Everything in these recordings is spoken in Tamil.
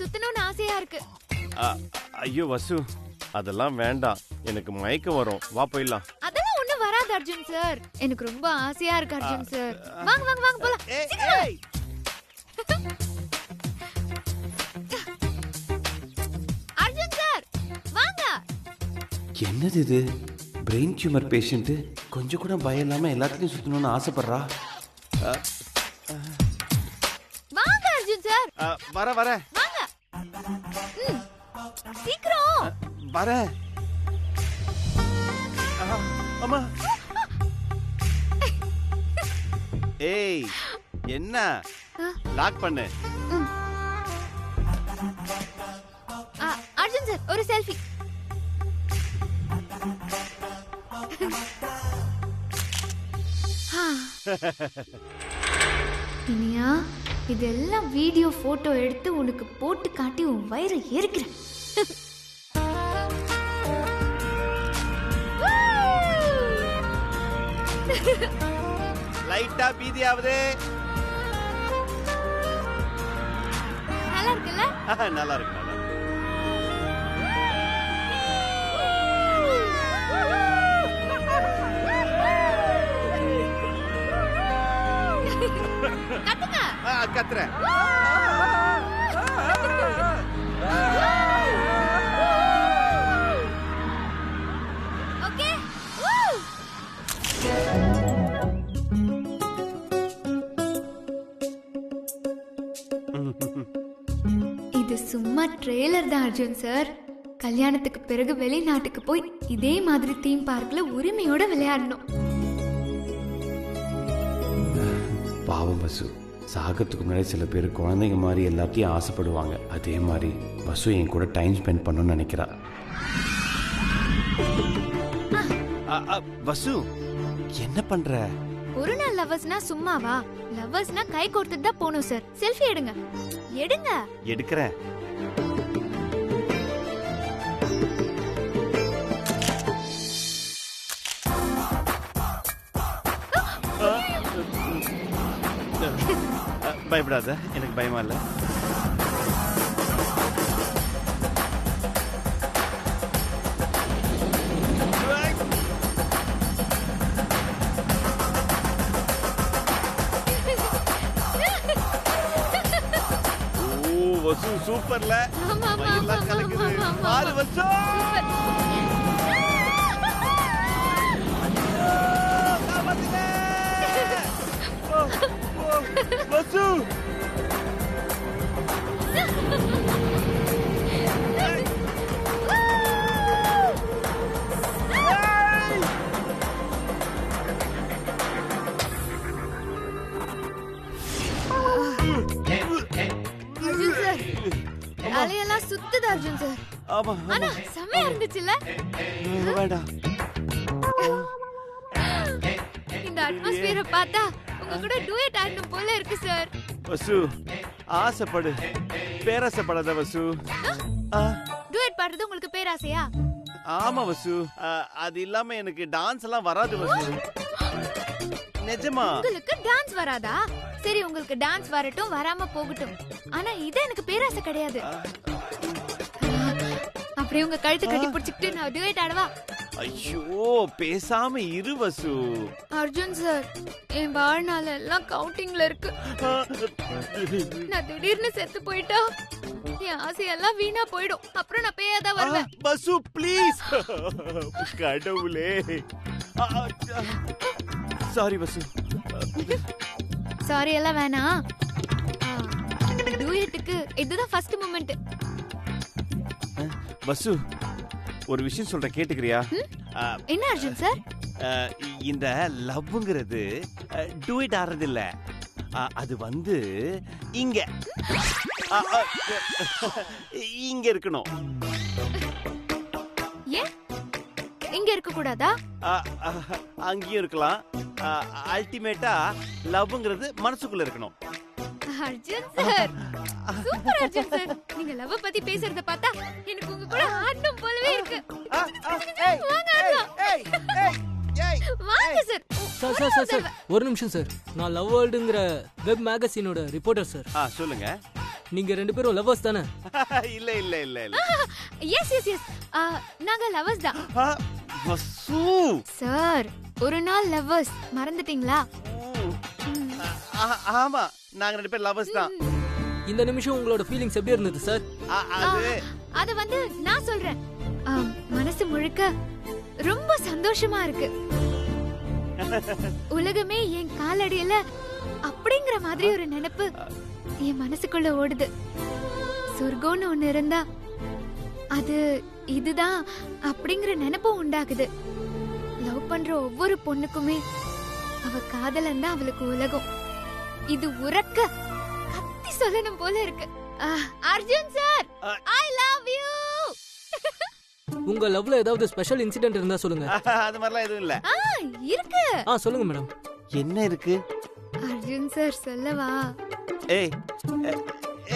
சுத்தணும்னு ஆசையா இருக்கு. ஐயோ வசு, அதெல்லாம் வேண்டாம், எனக்கு மயக்கம் வரும். வா போயிடலாம். அதெல்லாம் ஒண்ணும் வராது அர்ஜுன் சார். எனக்கு ரொம்ப ஆசையா இருக்கு அர்ஜுன் சார். வாங்க வாங்க வாங்க போலாம். அர்ஜுன் சார் வாங்க. என்னது இது? பிரெயின் டியூமர் பேஷண்ட் கொஞ்சம் கூட பயம் இல்லாம எல்லாத்தையும் சுத்தணும்னு ஆசைப்படுறா. வாங்க அர்ஜுன் சார். வர வர வாங்க. சீக்கிரம் வர. அம்மா. ஏய் என்ன லாக் பண்ணு. அர்ஜுன் சார் ஒரு செல்ஃபி. இனியா, இதெல்லாம் வீடியோ போட்டோ எடுத்து உனக்கு போட்டு காட்டி உன் வயிறை ஏறிக்கிறேன். லைட்டா பீதியாவது. நல்லா இருக்குல்ல? நல்லா இருக்கு. கத்துங்க. கத்துறேன். ஓகே. இது சும்மா ட்ரெய்லர் தான் அர்ஜுன் சார். கல்யாணத்துக்கு பிறகு வெளிநாட்டுக்கு போய் இதே மாதிரி தீம் பார்க்ல உரிமையோட விளையாடணும். பாவம் வசு, சாகத்துக்கு முன்னாடி சில பேர் குழந்தைங்க மாதிரி எல்லாத்தையும் ஆசைப்படுவாங்க. அதே மாதிரி வசு என் கூட டைம் ஸ்பெண்ட் பண்ணணும்னு நினைக்கிறா. வசு என்ன பண்ற? ஒரு நாள் லவ்வர்ஸ்னா சும்மாவா? லவ்வர்ஸ்னா கை கோர்த்துட்டு தான் போகணும் சார். செல்ஃபி எடுங்க. எடுங்க. எடுக்கிறேன். பயப்படாத, எனக்கு பயமா இல்ல. வசு சூப்பர்ல. எல்லாம் கலக்குது. பாரு வசு. வசு அர்ஜுன் சார், தலையெல்லாம் சுத்துது அர்ஜுன் சார். ஆமா ஆனா செமையா இருந்துச்சுல்ல? வேண்டாம். இந்த அட்மாஸ்பியரை பார்த்தா உங்க கூட டூயட் ஆடணும் போல இருக்கு சார். வசு ஆசைப்படு, பேராசைப்படாத வசு. டூயட் பாடுறது உங்களுக்கு பேராசையா? ஆமா வசு, அது இல்லாம எனக்கு டான்ஸ் எல்லாம் வராது வசு. நிஜமா? உங்களுக்கு டான்ஸ் வராதா? சரி, உங்களுக்கு டான்ஸ் வரட்டும், வராம போகட்டும். ஆனா இது எனக்கு பேராசை கிடையாது. அப்படியே உங்க கழுத்து கட்டி பிடிச்சிட்டு நான் டூயட் ஆடவா? ஐயோ பேசாம இரு வசு. அர்ஜுன் சார், என் வாழ்நாள் எல்லாம் கவுண்டிங்ல இருக்கு. நான் திடீர்னு செத்து போயிட்டா என் ஆசையெல்லாம் வீணா போயிடும். அப்புறம் நான் பேயாதான் வருவேன். வசு ப்ளீஸ். கடவுளே. சாரி வசு. சாரி எல்லாம் வேணாம். டூயட்டுக்கு இதுதான் ஃபர்ஸ்ட் மொமெண்ட். வசு ஒரு விஷயம் சொல்ற, கேட்டுக்கிறியா? என்ன அர்ஜுன் சார்? இந்த லவ்ங்கிறது டூயட் ஆறது இல்ல. அது வந்து இங்க இங்க இருக்கணும். ஏன் இங்க இருக்க கூடாதா? அங்கேயும் இருக்கலாம். அல்டிமேட்டா லவ்ங்கிறது மனசுக்குள்ள இருக்கணும். Arjun sir, super Arjun sir. நீங்க லவ் பத்தி பேசுறத பார்த்தா எனக்கு உங்க கூட ஆடணும் போலவே இருக்கு. வாங்க வாங்க sir. Sir sir sir sir ஒரு நிமிஷம் சார். நான் லவ் வேர்ல்டுங்கிற வெப் மேகசினோட ரிப்போர்ட்டர் சார். சொல்லுங்க. நீங்க 2 பேரும் லவ்வர்ஸ் தானே? இல்ல இல்ல இல்ல இல்ல. எஸ் எஸ் எஸ் நாங்க லவர்ஸ் தான் ஆ, வசு. சார். ஒரு நாள் லவர்ஸ் மறந்துட்டீங்களா? ஆமா, நாங்க 2 பேர் லவர்ஸ் தான். இந்த நிமிஷம் உங்களோட ஃபீலிங்ஸ் எப்படி இருந்தது சார்? அது அது வந்து நான் சொல்றேன். மனசு முழுக்க ரொம்ப சந்தோஷமா இருக்கு. உலகமே என் காலடியில அப்படிங்கிற மாதிரி ஒரு நினைப்பு என் மனசுக்குள்ள ஓடுது. சொர்க்கம்னு ஒண்ணு இருந்தா அது இதுதான் அப்படிங்கிற நினைப்பும் உண்டாகுது. லவ் பண்ற ஒவ்வொரு பொண்ணுக்குமே அவ காதலன் தான் அவளுக்கு உலகம். இது உறக்க கத்தி சொல்லணும் போல இருக்கு. Arjun sir, I love you. உங்க லவ்ல ஏதாவது ஸ்பெஷல் இன்சிடென்ட் இருந்தா சொல்லுங்க. அது மாதிரிலாம் எதுவும் இல்ல. இருக்கு. சொல்லுங்க மேடம். என்ன இருக்கு? அர்ஜுன் சார் சொல்லவா? ஏய்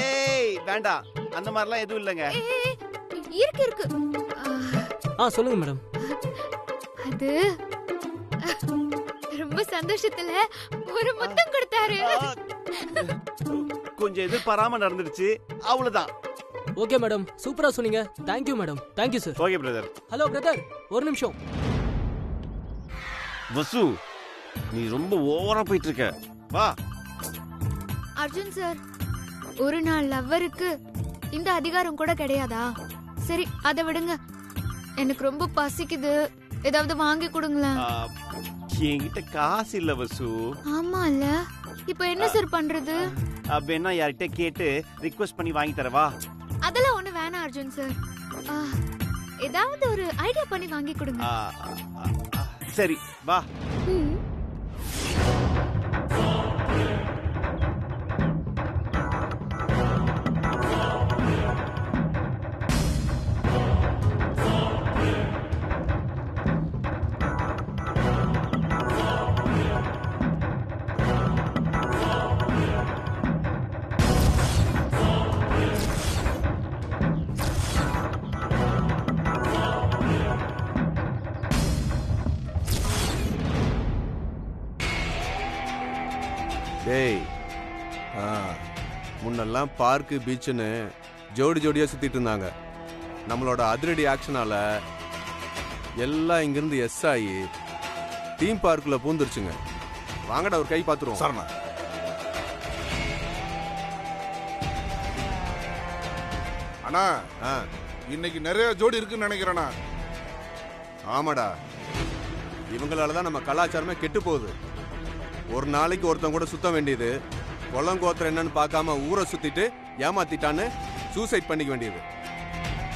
ஏய் வேண்டாம், அந்த மாதிரிலாம் எதுவும் இல்லங்க. இருக்கு இருக்கு. சொல்லுங்க மேடம். அது ரொம்ப சந்தோஷத்துல ஒரு முத்தம் கொடுத்தாரு. கொஞ்சம் எதிர்பாராம நடந்துருச்சு, அவ்வளவுதான். ஓகே மேடம், சூப்பரா சொன்னீங்க. Thank you madam. Thank you sir. Okay brother. Hello brother, ஒரு நிமிஷம். வசு, நீ ரொம்ப ஓவரா போயிட்டு இருக்க. வா. அர்ஜுன் சார், ஒரு நாள் லவ்வருக்கு இந்த அதிகாரம் கூட கிடையாதா? சரி, அதை விடுங்க. எனக்கு ரொம்ப பசிக்குது, ஏதாவது வாங்கி கொடுங்களேன். என்கிட்ட காசு இல்ல வசு. ஆமா இல்ல, இப்போ என்ன சார் பண்றது? அப்படின்னா யார்கிட்ட கேட்டு ரிக்வெஸ்ட் பண்ணி வாங்கி தரவா? அதெல்லாம் ஒண்ணு வேணாம் அர்ஜுன் சார். ஏதாவது ஒரு ஐடியா பண்ணி வாங்கி கொடுங்க. சரி வா. டேய், முன்னெல்லாம் பார்க்கு பீச்சுன்னு ஜோடி ஜோடியா சுத்திட்டு இருந்தாங்க. நம்மளோட அதிரடி ஆக்ஷனால எல்லாம் இங்கிருந்து எஸ் ஆகி தீம் பார்க்குள்ள பூந்துருச்சுங்க. வாங்கடா ஒரு கை பார்த்துருவோம். சரணா, அண்ணா இன்னைக்கு நிறைய ஜோடி இருக்குன்னு நினைக்கிறேண்ணா. ஆமாடா, இவங்களால தான் நம்ம கலாச்சாரமே கெட்டு போகுது. ஒரு நாளைக்கு ஒருத்தன் கூட சுத்த வேண்டியது, குளம் கோத்திரம் என்னன்னு பார்க்காம ஊரை சுத்திட்டு ஏமாத்திட்டான்னு சூசைட் பண்ணிக்க வேண்டியது.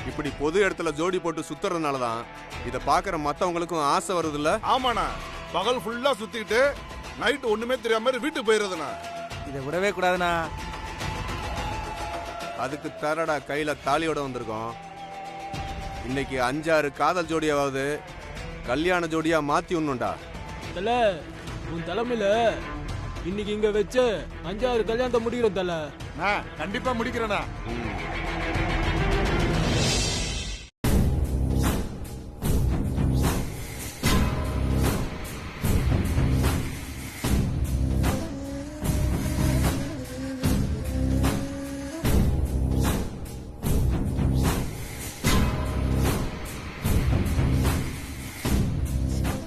இப்படி பொது இடத்துல ஜோடி போட்டு சுத்துறதுனால தான் இதை பார்க்குற மற்றவங்களுக்கும் ஆசை வருது இல்ல? ஆமாண்ணா, பகல் ஃபுல்லா சுத்திட்டு நைட் ஒண்ணுமே தெரியாம மாதிரி வீட்டுக்கு போயிடுறதுண்ணா. இதை விடவே கூடாதுண்ணா. அதுக்கு தரடா கையில தாலியோட வந்திருக்கோம். இன்னைக்கு 5-6 காதல் ஜோடியாவது கல்யாண ஜோடியா மாத்தி ஒண்ணுண்டா. தல, உன் தலைமையில இன்னைக்கு இங்க வச்ச 5-6 கல்யாணத்தை முடிக்கிறோம் தல. கண்டிப்பா முடிக்கிறேண்ணா.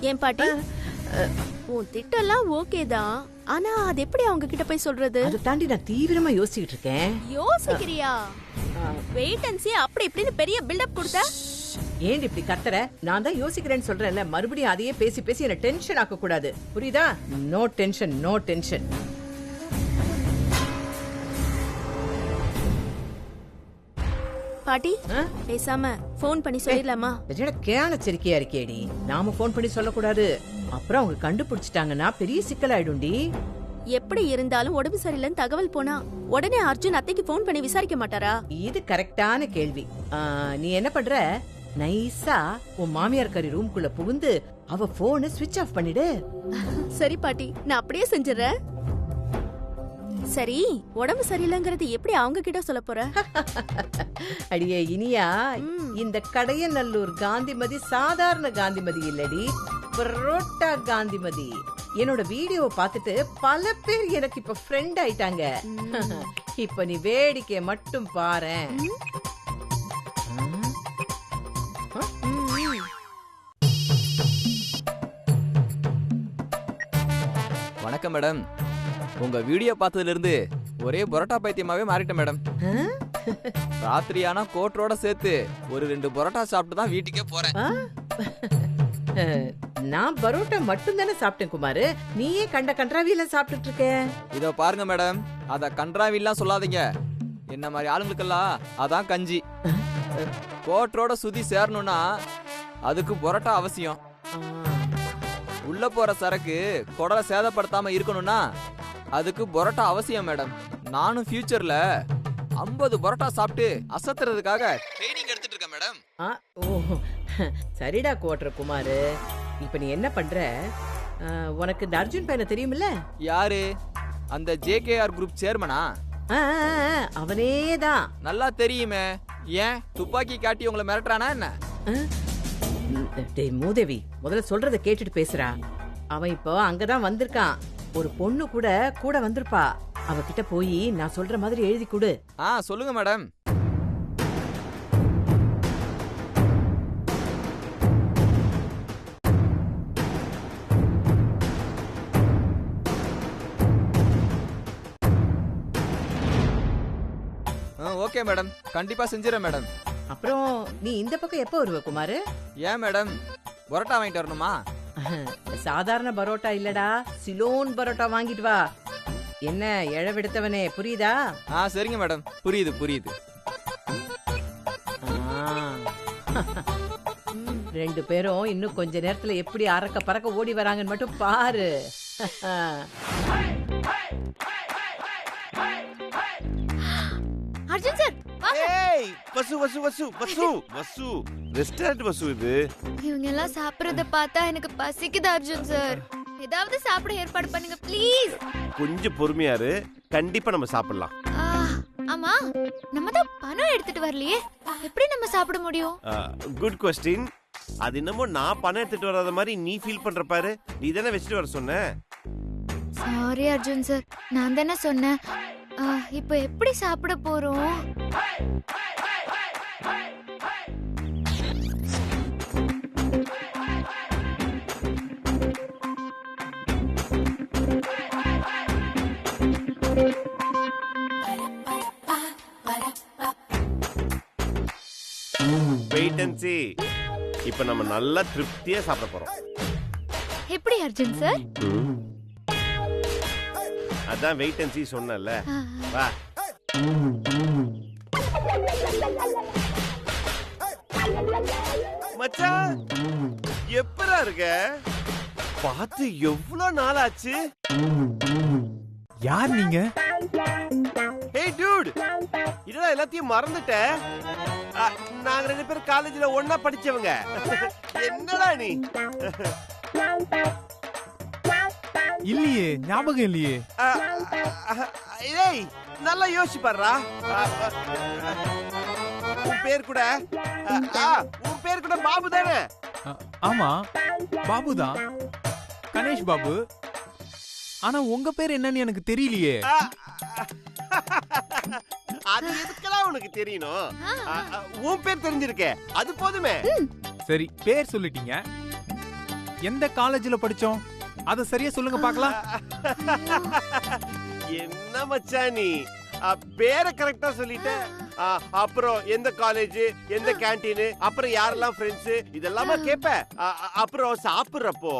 ஏன் பாட்டி, உன் திட்டம்லாம் ஓகே தான், ஆனா அது எப்படி அவங்க கிட்ட போய் சொல்றது? அதை தாண்டி நான் தீவிரமா யோசிச்சுட்டு இருக்கேன். யோசிக்கிறியா? வெயிட் அண்ட் சீ அப்படி இப்படின்னு பெரிய பில்டப் கொடுத்த. ஏன் இப்படி கத்துற? நான் தான் யோசிக்கிறேன்னு சொல்றேன்ல, மறுபடியும் அதையே பேசி பேசி என்ன டென்ஷன் ஆக்க கூடாது, புரியுதா? No tension, no tension. பாட்டி, பேசாம போன் பண்ணி சொல்லிடலாமா? கேன செரிக்கையா இருக்கேடி. நாம போன் பண்ணி சொல்லக்கூடாது, அப்புறம் அவங்க கண்டுபிடிச்சிட்டாங்கன்னா பெரிய சிக்கலாயிடும்டி. எப்படி இருந்தாலும் உடம்பு சரியில்லைன்னு தகவல் போனா உடனே அர்ஜுன் அத்தைக்கு போன் பண்ணி விசாரிக்க மாட்டாரா? இது கரெக்டான கேள்வி. நீ என்ன பண்ற, நைஸா உன் மாமியார் கறி ரூம்குள்ள புகுந்து அவ போனை ஸ்விட்ச் ஆஃப் பண்ணிடு. சரி பாட்டி, நான் அப்படியே செஞ்சிடறேன். சரி, உடம்பு சரியில்லைங்கிறது எப்படி அவங்க கிட்ட சொல்ல போற? அடியே இனியா, இந்த கடையநல்லூர் காந்திமதி சாதாரண காந்திமதி இல்லடி, பரோட்டா காந்திமதி. என்னோட வீடியோ பார்த்துட்டு பல பேர் எனக்கு இப்ப ஃப்ரெண்ட் ஆயிட்டாங்க. இப்ப நீ வேடிக்கை மட்டும் பாரேன். வணக்கம் மேடம். உங்க வீடியோ பார்த்ததுல இருந்து ஒரே பரோட்டா பைத்தியமாவே மாறிட்டேன் மேடம். ராத்திரி ஆனா கோட்டரோட சேர்த்து ஒரு 2 பரோட்டா சாப்பிட்டு தான் வீட்டுக்கே போறேன். நான் பரோட்டா மட்டும் தானே சாப்பிட்டேன் குமாரு. நீயே கண்ட கன்றாவியெல்லாம் சாப்பிட்டுட்டு இருக்க. இதோ பாருங்க மேடம், அத கன்றாவிலாம் சொல்லாதீங்க. என்ன மாதிரி ஆளுங்களுக்கெல்லாம் அதான் கஞ்சி. கோட்டரோட சுதி சேரணும்னா அதுக்கு பரோட்டா அவசியம். உள்ள போற சரக்கு குடலை சேதப்படுத்தாம இருக்கணும்னா அதுக்கு பரோட்டா அவசியம் மேடம். நானும் ஃபியூச்சர்ல 50 பரோட்டா சாப்பிட்டு அசத்துறதுக்காக ட்ரைனிங் எடுத்துட்டு இருக்கேன் மேடம். ஓ சரிடா கோட்ர குமாரு. இப்ப நீ என்ன பண்ற? உனக்கு இந்த அர்ஜுன் பையனை தெரியுமில்ல? யாரு? அந்த JKR குரூப் சேர்மனா? அவனேதான். நல்லா தெரியுமே. ஏன் துப்பாக்கி காட்டி உங்களை மிரட்டுறானா என்ன? டேய் மூதேவி, முதல்ல சொல்றத கேட்டுட்டு பேசுறா. அவன் இப்போ அங்கதான் வந்திருக்கான். ஒரு பொண்ணு கூட வந்திருப்பா. அவகிட்ட போய் நான் சொல்ற மாதிரி எழுதி கொடு. சொல்லுங்க மேடம். ஓகே மேடம், கண்டிப்பா செஞ்சிடறேன் மேடம். அப்புறம் நீ இந்த பக்கம் எப்போ வருவ குமாரு? ஏன் மேடம், பரோட்டா வாங்கிட்டு வரணுமா? சாதாரண பரோட்டா இல்லடா, சிலோன் பரோட்டா வாங்கிட்டு வா. என்ன எழவெடுத்தவனே, புரியுதா? சரிங்க மேடம், புரியுது புரியுது. 2 பேரும் இன்னும் கொஞ்ச நேரத்துல எப்படி அரக்க பறக்க ஓடி வராங்கன்னு மட்டும் பாரு. அர்ஜுன் சார் ஏய் வசு வசு வசு வசு வசு ரெஸ்டாரண்ட் வசு இது. இவங்க எல்லாம் சாப்பிடுறத பார்த்தா எனக்கு பசிக்குது அர்ஜுன் சார். ஏதாவது சாப்பிட ஏற்பாடு பண்ணுங்க ப்ளீஸ். கொஞ்சம் பொறுமையாரு, கண்டிப்பா நம்ம சாப்பிடலாம். ஆமா, நம்ம தான் பணம் எடுத்துட்டு வரலையே, எப்படி நம்ம சாப்பிட முடியும்? Good question. அது என்னமோ நான் பணம் எடுத்துட்டு வராத மாதிரி நீ ஃபீல் பண்ற பாரு. நீ தானே வச்சிட்டு வர சொன்ன. சாரி அர்ஜுன் சார், நான் தானே சொன்னேன். இப்போ எப்படி சாப்பிட போறோம்? Wait and see. இப்போ நம்ம நல்லா திருப்தியா சாப்பிட போறோம். எப்படி அர்ஜுன் சார்? அதான் வெயிட் அண்ட் see சொன்னல. வா. மச்சான் எப்பரா இருக்க? பார்த்து எவ்வளவு நாள் ஆச்சு. யார் நீங்க? Hey dude, இதெல்லாம் எல்லாத்தையும் மறந்துட்ட? நாங்க 2 பேரும் காலேஜ்ல ஒண்ணா படிச்சவங்க. என்னடா நீ? இல்லையே, ஞாபகம் இல்லையே. ஏய் நல்லா யோசிச்சு பாருடா. உன் பேர் கூட பாபு தானே? ஆமா, பாபு தான், கணேஷ் பாபு. ஆனா உங்க பேர் என்னன்னு எனக்கு தெரியலையே. அது எதுக்கெல்லாம் உனக்கு தெரியணும்? உன் பேர் தெரிஞ்சிருக்கே, அது போதுமே. சரி, பேர் சொல்லிட்டீங்க. எந்த காலேஜ்ல படிச்சோம் அத சரியா சொல்லுங்க பார்க்கலாம். என்ன மச்சான் நீ பேரை கரெக்டா சொல்லிட்ட. அப்புறம் எந்த காலேஜ், எந்த கேண்டீன், அப்புறம் யாரெல்லாம் ஃப்ரெண்ட்ஸ், இதெல்லாமா கேப்ப. அப்புறம் சாப்பிடுறப்போ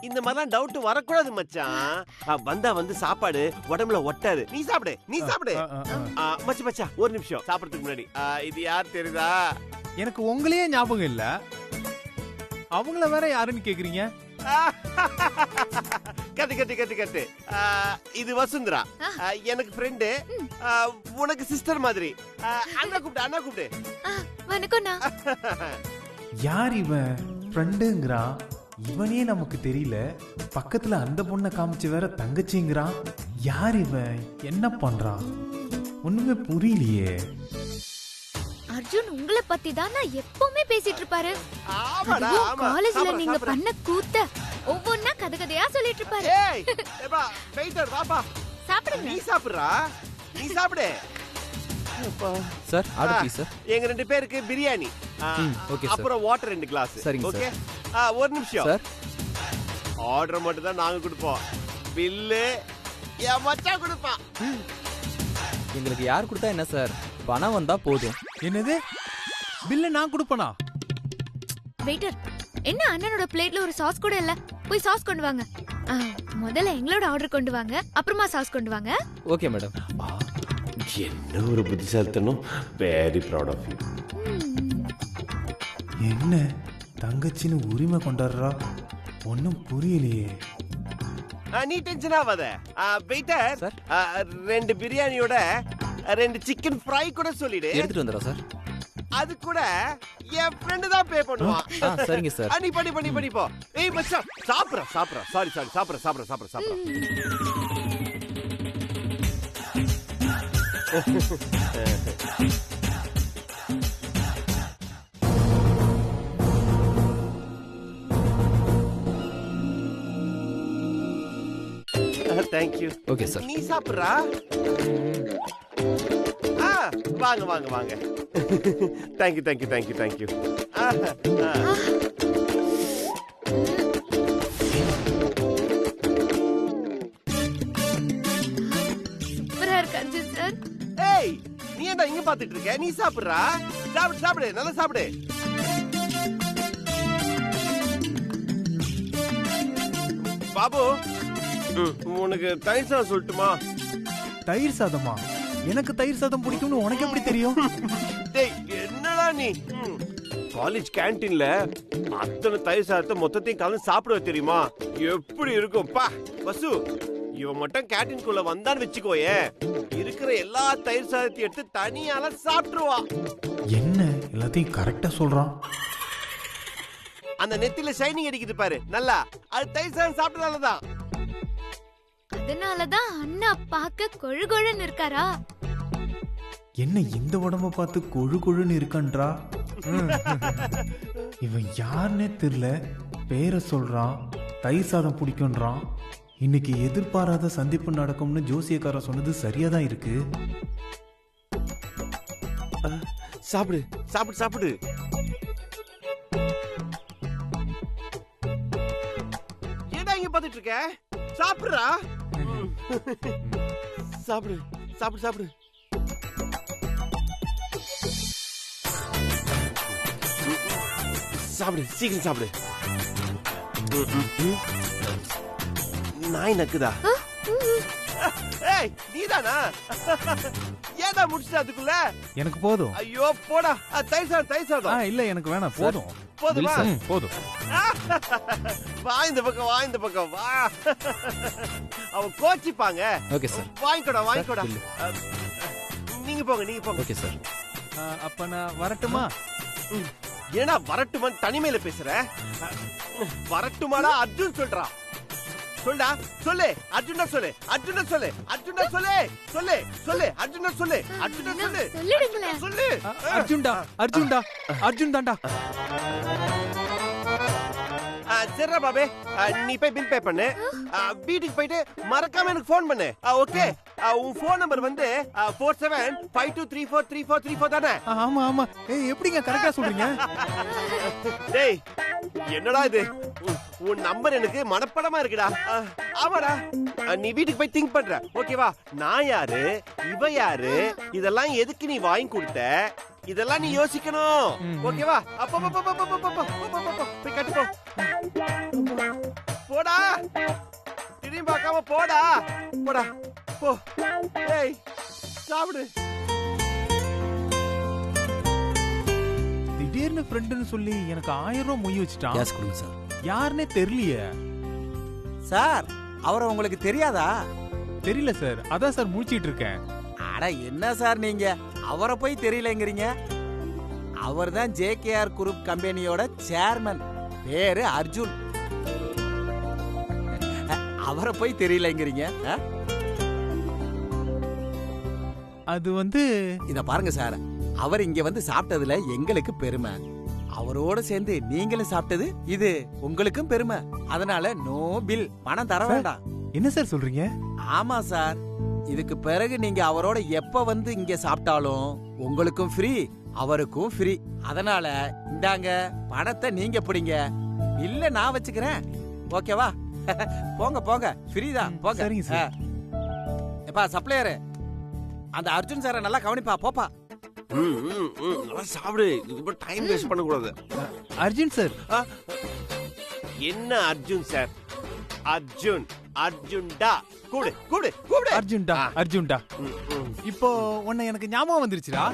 இந்த மாதிரிலாம் டவுட் வரக்கூடாது மச்சான். வந்தா வந்து சாப்பாடு உடம்புல ஒட்டாது. நீ சாப்பிடு. மச்சான் ஒரு நிமிஷம், சாப்பிடறதுக்கு முன்னாடி இது யார் தெரியுதா? எனக்கு உங்களையே ஞாபகம் இல்ல, அவங்கள வேற யாருன்னு கேக்குறீங்க? கட்டு. இது வசுந்தரா, எனக்கு ஃப்ரெண்டு, உனக்கு சிஸ்டர் மாதிரி. அண்ணா கூப்பிடு. வணக்கம்ண்ணா. யார் இவன்? ஃப்ரெண்டுங்கிறான், இவனே நமக்கு தெரியல. பக்கத்துல அந்த பொண்ணை காமிச்சு வேற தங்கச்சிங்கிறான். யார் இவன்? என்ன பண்றான்? ஒண்ணுமே புரியலையே. அர்ஜுன் உங்களை பத்தி தான் நான் எப்பவுமே பேசிட்டு இருப்பாரு. காலேஜ்ல நீங்க பண்ண கூத்த ஒவ்வொன்னா கதையா சொல்லிட்டு இருப்பாரு. சாப்பிடுங்க. நீ சாப்பிடுறா. நீ சாப்பிடு. Sir order please sir. எங்க 2 பேருக்கு பிரியாணி. Okay sir. அப்புறம் வாட்டர் 2 கிளாஸ். சரிங்க ஓகே. சார். ஒரு நிமிஷம் சார். ஆர்டர் மட்டும் தான் நாங்க கொடுப்போம். பில்லு என் மச்சான் கொடுப்பான். எங்களுக்கு யார் கொடுத்தா என்ன சார், பணம் வந்தா போதும். என்னது பில்ல நான் கொடுப்பனா? வெயிட்டர், என்ன அண்ணனோட பிளேட்ல ஒரு சாஸ் கூட இல்ல? போய் சாஸ் கொண்டு வாங்க. முதல்ல எங்களோட ஆர்டர் கொண்டு வாங்க, அப்புறமா சாஸ் கொண்டு வாங்க. Okay madam. என்ன ஒரு புத்திசாலித்தனம். Very proud of you. என்ன தங்கச்சின்னு உரிமை கொண்டாடுறா, ஒன்னும் புரியலையே. நீ டென்ஷன் ஆகாத. வெயிட்டர், 2 பிரியாணியோட 2 சிக்கன் ஃப்ரை கூட சொல்லிடு. எடுத்துட்டு வந்துடுறேன் சார். அது கூட என் ஃப்ரெண்ட் தான் பே பண்ணுவான். சரிங்க சார். நீ பண்ணி போ. ஏய் மச்சான், சாப்பிடுற. சாரி சாப்பிடுற. Thank you. Okay sir. நீ சாப்பிடுறா? வாங்க. Thank you. சூப்பரா இருக்கு அர்ஜுன் சார். ஏய், நீ என்ன இங்க பாத்துட்டு இருக்க? நீ சாப்பிடுறா. சாப்பிடு, நல்லா சாப்பிடு. பாபு, உனக்கு தயிர் சாதம் சொல்லட்டுமா? தயிர் சாதமா? எனக்கு தயிர் சாதம் பிடிக்கும்னு உனக்கு எப்படி தெரியும்? டேய், என்னடா நீ? காலேஜ் கேண்டீன்ல அத்தனை தயிர் சாதத்தை மொத்தத்தையும் கலந்து சாப்பிடுவ தெரியுமா? எப்படி இருக்கும் பா. வசு, இவன் மட்டும் கேண்டீன்குள்ள வந்தான்னு வெச்சுக்கோயே, இருக்கிற எல்லா தயிர் சாதத்தையும் எடுத்து தனியால சாப்பிட்டுருவா. என்ன எல்லாத்தையும் கரெக்டா சொல்றான்? அந்த நெத்தில ஷைனிங் அடிக்குது பாரு, நல்லா. அது தயிர் சாதம் சாப்பிட்டதாலதான். அதனாலதான் அண்ணா பார்க்க கொழு கொழுன்னு இருக்காரா? என்ன இந்த உடம்ப பார்த்து கொழு கொழுன்னு இருக்கான்றா? இவன் யாருன்னே தெரியல, பேரை சொல்றான், தயிர் சாதம் பிடிக்கும்ன்றான். இன்னைக்கு எதிர்பாராத சந்திப்பு நடக்கும்னு ஜோசியக்காரன் சொன்னது சரியாதான் இருக்கு. சாப்பிடு. ஏடா இங்க பாத்துட்டு இருக்க? சாப்பிடுறா. சாப்பிடு. சீக்கிரம் சாப்பிடு. நாய் நக்குதா? ஏய், நீதானா? ஏடா முடிச்சிட்ட அதுக்குள்ள? எனக்கு போதும். ஐயோ போடா. தயிர் சாதம். இல்ல எனக்கு வேணாம், போதும். போதுமா? போதும். வா இந்த பக்கம் வா. அவன் கோச்சிப்பாங்க. Okay sir. வாங்கிக்கோடா. நீங்க போங்க. Okay sir. அப்ப நான் வரட்டுமா? ஏன்னா வரட்டுமான்னு தனிமையில பேசுற? வரட்டுமாடா அர்ஜுன் சொல்றா. சொல்டா, சொல்லு. அர்ஜுனா சொல்லு. சொல்லிடுங்களேன். சொல்லு. அர்ஜுன் தான்டா. சரிடா பாபே, நீ போய் பில் பே பண்ணு. வீட்டுக்கு போயிட்டு மறக்காம எனக்கு ஃபோன் பண்ணு. ஓகே, உன் ஃபோன் நம்பர் வந்து 4752343434 தானே? ஆமா. ஏய், எப்படிங்க கரெக்டா சொல்றீங்க? டேய், என்னடா இது? உன் நம்பர் எனக்கு மனப்படமா இருக்குடா. ஆமாடா, நீ வீட்டுக்கு போய் திங்க் பண்ற. ஓகேவா? நான் யாரு, இவ யாரு, இதெல்லாம் எதுக்கு நீ வாங்கி கொடுத்த, இதெல்லாம் நீ யோசிக்கணும். ஓகேவா? போய் கட்டு போடா. திரும்பி பார்க்காம போடா. போ. ஏய், சாப்பிடு. திடீர்னு ஃப்ரெண்டுன்னு சொல்லி எனக்கு 1000 ரூபாய் மொய் வச்சுட்டான். கேஸ் கொடுங்க சார். யாருன்னே தெரியலையே சார். அவரை உங்களுக்கு தெரியாதா? தெரியல சார், அதான் சார் முழிச்சிட்டு இருக்கேன். அட என்ன சார் நீங்க, அவரை போய் தெரியலங்கிறீங்க? அவர் தான் ஜேகேஆர் குரூப் கம்பெனியோட சேர்மன், பேரு அர்ஜுன். அவரை போய் தெரியலங்கிறீங்க? அது வந்து இத பாருங்க சார், அவர் இங்க வந்து சாப்பிட்டதுல எங்களுக்கு பெருமை, அவரோட சேர்ந்து நீங்களும் சாப்பிட்டது இது உங்களுக்கும் பெருமை. அதனால நோ பில், பணம் தர வேண்டாம். என்ன சார் சொல்றீங்க? ஆமா சார். இதுக்கு பிறகு நீங்க அவரோட எப்ப வந்து இங்க சாப்பிட்டாலும் உங்களுக்கும் ஃப்ரீ அவருக்கும் ஃப்ரீ. அதனால இந்தாங்க பணத்தை நீங்க பிடிங்க, இல்ல நான் வச்சுக்கிறேன். ஓகேவா? போங்க போங்க, ஃப்ரீ தான், போங்க. சரிங்க சார். எப்பா சப்ளையரு, அந்த அர்ஜுன் சாரை நல்லா கவனிப்பா, போப்பா. நல்லா சாப்பிடு, இதுக்கு டைம் வேஸ்ட் பண்ண கூடாது. அர்ஜுன் சார். என்ன அர்ஜுன் சார்? அர்ஜுன், அர்ஜுன்டா. கூடு கூடு கூடு. அர்ஜுன்டா, அர்ஜுன்டா. இப்போ உன்னை எனக்கு ஞாபகம் வந்துருச்சுடா.